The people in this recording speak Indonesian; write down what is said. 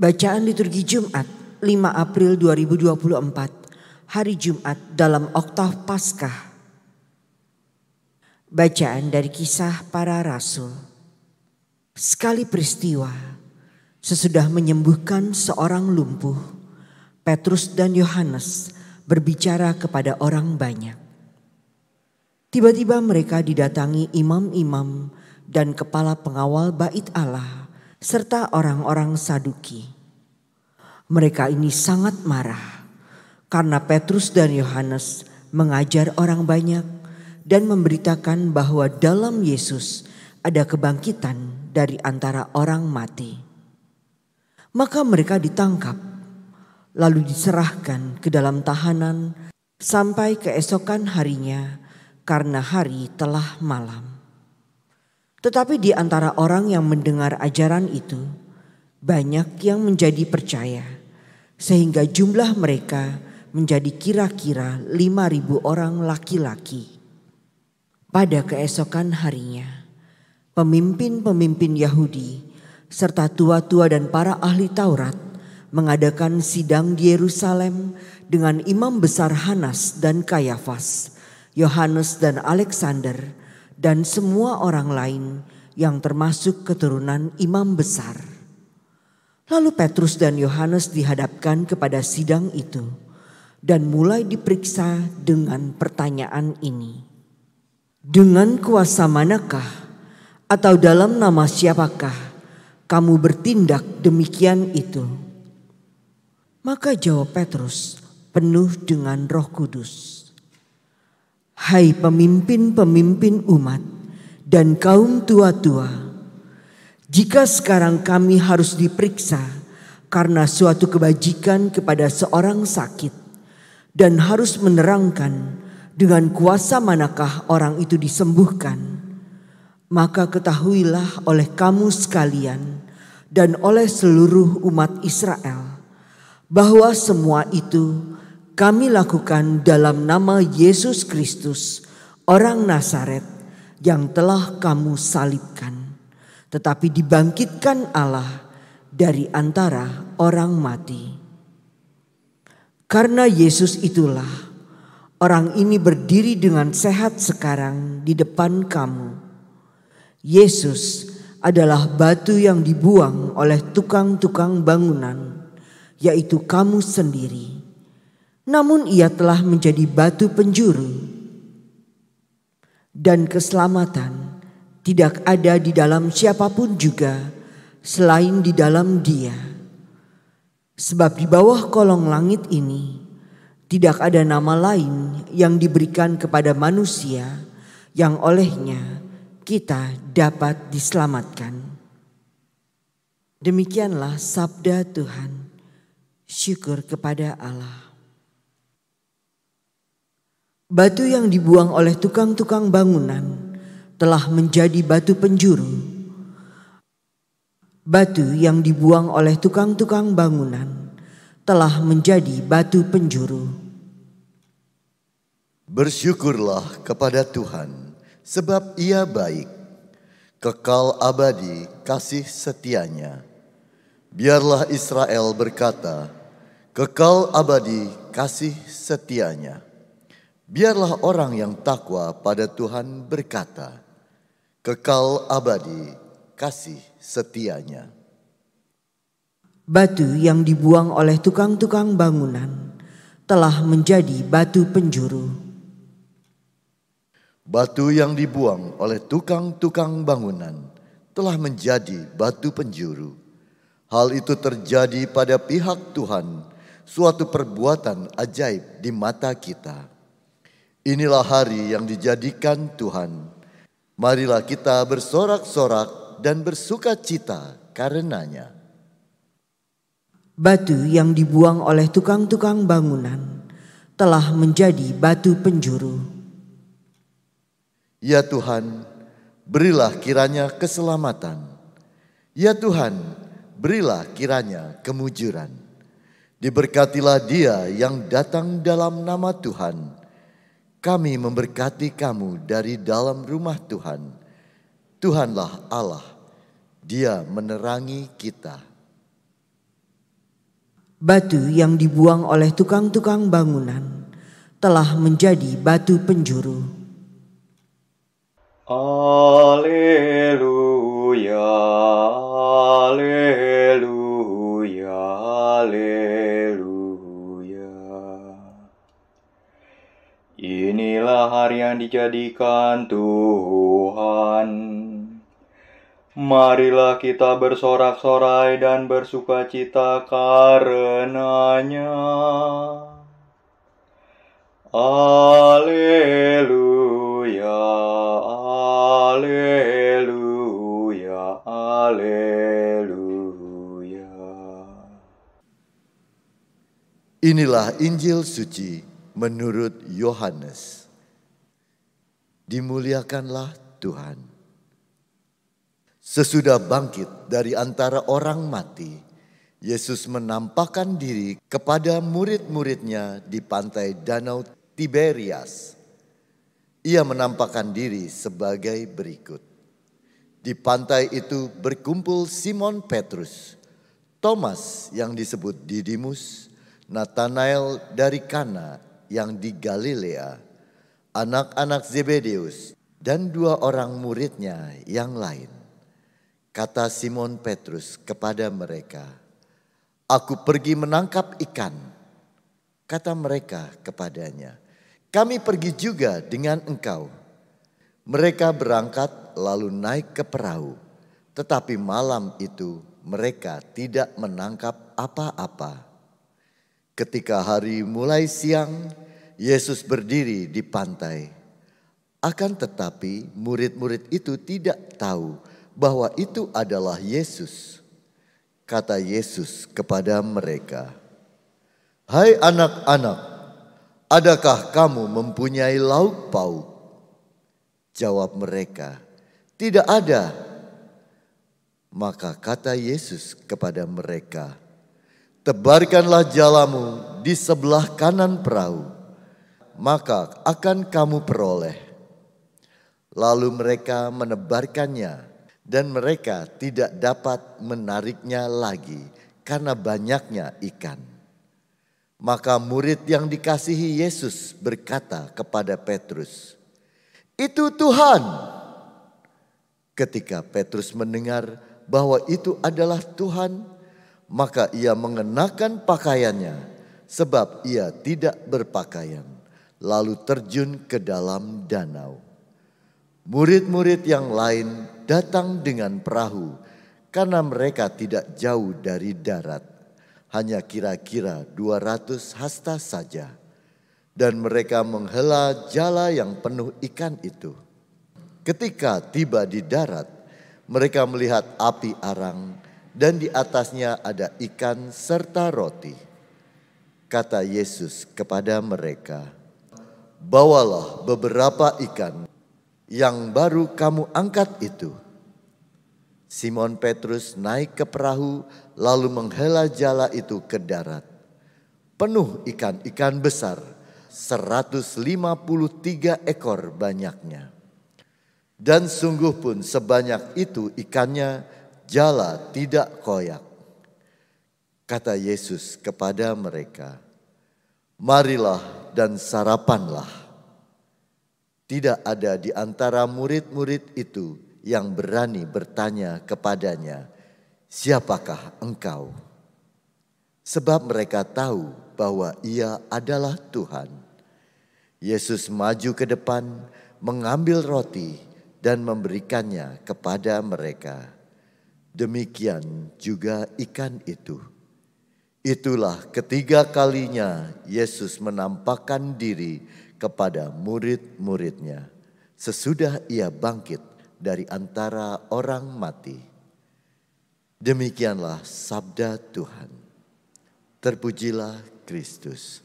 Bacaan liturgi Jumat 5 April 2024, hari Jumat dalam Oktav Paskah. Bacaan dari Kisah Para Rasul. Sekali peristiwa, sesudah menyembuhkan seorang lumpuh, Petrus dan Yohanes berbicara kepada orang banyak. Tiba-tiba mereka didatangi imam-imam dan kepala pengawal bait Allah serta orang-orang Saduki. Mereka ini sangat marah karena Petrus dan Yohanes mengajar orang banyak dan memberitakan bahwa dalam Yesus ada kebangkitan dari antara orang mati. Maka mereka ditangkap, lalu diserahkan ke dalam tahanan sampai keesokan harinya karena hari telah malam. Tetapi di antara orang yang mendengar ajaran itu, banyak yang menjadi percaya, sehingga jumlah mereka menjadi kira-kira 5.000 orang laki-laki. Pada keesokan harinya, pemimpin-pemimpin Yahudi serta tua-tua dan para ahli Taurat mengadakan sidang di Yerusalem dengan imam besar Hanas dan Kayafas, Yohanes dan Alexander, dan semua orang lain yang termasuk keturunan imam besar. Lalu Petrus dan Yohanes dihadapkan kepada sidang itu dan mulai diperiksa dengan pertanyaan ini. Dengan kuasa manakah atau dalam nama siapakah kamu bertindak demikian itu? Maka jawab Petrus penuh dengan Roh Kudus. Hai pemimpin-pemimpin umat dan kaum tua-tua, jika sekarang kami harus diperiksa karena suatu kebajikan kepada seorang sakit dan harus menerangkan dengan kuasa manakah orang itu disembuhkan, maka ketahuilah oleh kamu sekalian dan oleh seluruh umat Israel bahwa semua itu kami lakukan dalam nama Yesus Kristus, orang Nazaret yang telah kamu salibkan, tetapi dibangkitkan Allah dari antara orang mati. Karena Yesus itulah orang ini berdiri dengan sehat sekarang di depan kamu. Yesus adalah batu yang dibuang oleh tukang-tukang bangunan, yaitu kamu sendiri. Namun ia telah menjadi batu penjuru, dan keselamatan tidak ada di dalam siapapun juga selain di dalam Dia. Sebab di bawah kolong langit ini tidak ada nama lain yang diberikan kepada manusia yang olehnya kita dapat diselamatkan. Demikianlah sabda Tuhan. Syukur kepada Allah. Batu yang dibuang oleh tukang-tukang bangunan telah menjadi batu penjuru. Batu yang dibuang oleh tukang-tukang bangunan telah menjadi batu penjuru. Bersyukurlah kepada Tuhan, sebab Ia baik, kekal abadi kasih setianya. Biarlah Israel berkata, kekal abadi kasih setianya. Biarlah orang yang takwa pada Tuhan berkata, kekal abadi kasih setianya. Batu yang dibuang oleh tukang-tukang bangunan telah menjadi batu penjuru. Batu yang dibuang oleh tukang-tukang bangunan telah menjadi batu penjuru. Hal itu terjadi pada pihak Tuhan, suatu perbuatan ajaib di mata kita. Inilah hari yang dijadikan Tuhan. Marilah kita bersorak-sorak dan bersukacita karenanya. Batu yang dibuang oleh tukang-tukang bangunan telah menjadi batu penjuru. Ya Tuhan, berilah kiranya keselamatan. Ya Tuhan, berilah kiranya kemujuran. Diberkatilah Dia yang datang dalam nama Tuhan. Kami memberkati kamu dari dalam rumah Tuhan. Tuhanlah Allah, Dia menerangi kita. Batu yang dibuang oleh tukang-tukang bangunan telah menjadi batu penjuru. Haleluya, haleluya, haleluya. Inilah hari yang dijadikan Tuhan. Marilah kita bersorak-sorai dan bersukacita karenanya. Haleluya, haleluya, haleluya. Inilah Injil suci menurut Yohanes. Dimuliakanlah Tuhan. Sesudah bangkit dari antara orang mati, Yesus menampakkan diri kepada murid-muridnya di pantai Danau Tiberias. Ia menampakkan diri sebagai berikut. Di pantai itu berkumpul Simon Petrus, Thomas yang disebut Didimus, Nathanael dari Kana yang di Galilea, anak-anak Zebedeus, dan 2 orang muridnya yang lain. Kata Simon Petrus kepada mereka, "Aku pergi menangkap ikan." Kata mereka kepadanya, "Kami pergi juga dengan engkau." Mereka berangkat lalu naik ke perahu, tetapi malam itu mereka tidak menangkap apa-apa. Ketika hari mulai siang, Yesus berdiri di pantai. Akan tetapi murid-murid itu tidak tahu bahwa itu adalah Yesus. Kata Yesus kepada mereka, "Hai anak-anak, adakah kamu mempunyai lauk pauk?" Jawab mereka, "Tidak ada." Maka kata Yesus kepada mereka, "Tebarkanlah jalamu di sebelah kanan perahu, maka akan kamu peroleh." Lalu mereka menebarkannya, dan mereka tidak dapat menariknya lagi karena banyaknya ikan. Maka murid yang dikasihi Yesus berkata kepada Petrus, "Itu Tuhan." Ketika Petrus mendengar bahwa itu adalah Tuhan, maka ia mengenakan pakaiannya sebab ia tidak berpakaian, lalu terjun ke dalam danau. Murid-murid yang lain datang dengan perahu karena mereka tidak jauh dari darat, hanya kira-kira 200 hasta saja. Dan mereka menghela jala yang penuh ikan itu. Ketika tiba di darat, mereka melihat api arang dan di atasnya ada ikan serta roti. Kata Yesus kepada mereka, "Bawalah beberapa ikan yang baru kamu angkat itu." Simon Petrus naik ke perahu lalu menghela jala itu ke darat. Penuh ikan-ikan besar, 153 ekor banyaknya. Dan sungguh pun sebanyak itu ikannya, jala tidak koyak. Kata Yesus kepada mereka, "Marilah dan sarapanlah." Tidak ada di antara murid-murid itu yang berani bertanya kepadanya, "Siapakah engkau?" Sebab mereka tahu bahwa ia adalah Tuhan. Yesus maju ke depan, mengambil roti dan memberikannya kepada mereka. Demikian juga ikan itu. Itulah ketiga kalinya Yesus menampakkan diri kepada murid-muridnya sesudah ia bangkit dari antara orang mati. Demikianlah sabda Tuhan. Terpujilah Kristus.